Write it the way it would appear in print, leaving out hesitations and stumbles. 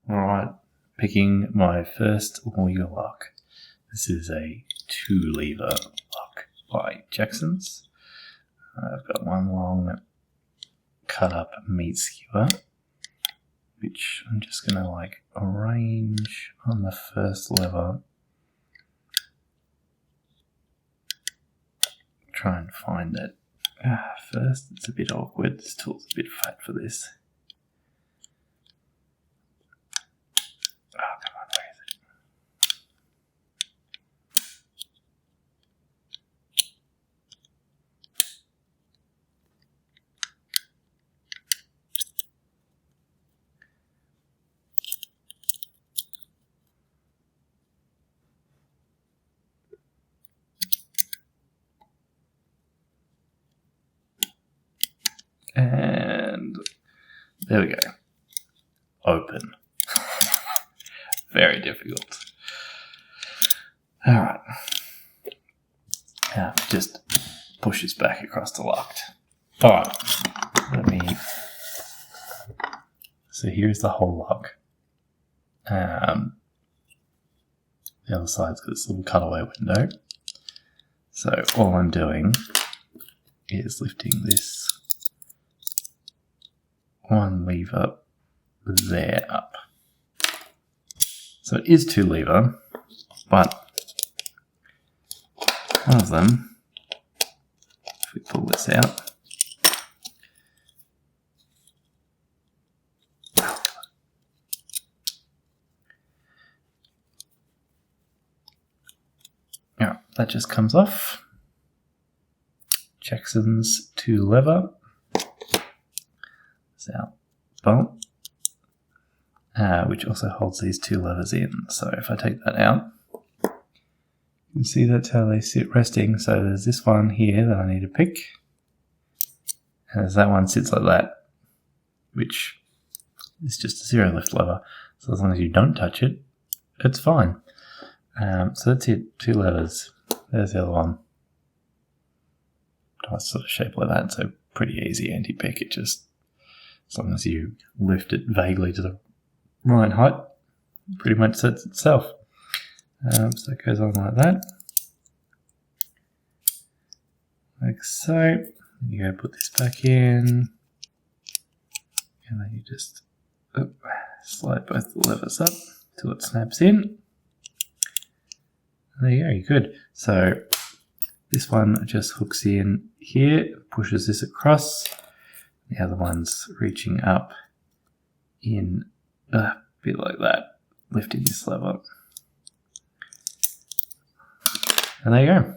Alright, picking my first Lawyer lock. This is a 2-lever lock by Jackson's. I've got one long cut up meat skewer, which I'm just going to arrange on the first lever. Try and find that. First, it's a bit awkward. This tool's a bit fat for this. Oh, come on, where is it? And there we go. Open. Very difficult. Alright. Now just push this back across the locked. Alright. So here's the whole lock. The other side's got this little cutaway window. So all I'm doing is lifting this one lever there up. So it is 2-lever, but one of them, if we pull this out, yeah, that just comes off. Jackson's 2-lever. Out bolt, which also holds these 2 levers in. So if I take that out, you can see that's how they sit resting. So there's this one here that I need to pick, and there's that one sits like that, which is just a 0 lift lever. So as long as you don't touch it, it's fine. So that's it, 2 levers. There's the other one. Nice sort of shape like that, so pretty easy anti-pick. It just, as long as you lift it vaguely to the right height, it pretty much sets itself. So it goes on like that. Like so. You go put this back in. And then you just slide both the levers up till it snaps in. There you go, you're good. So this one just hooks in here, pushes this across. The other one's reaching up in a bit like that, lifting this lever. And there you go.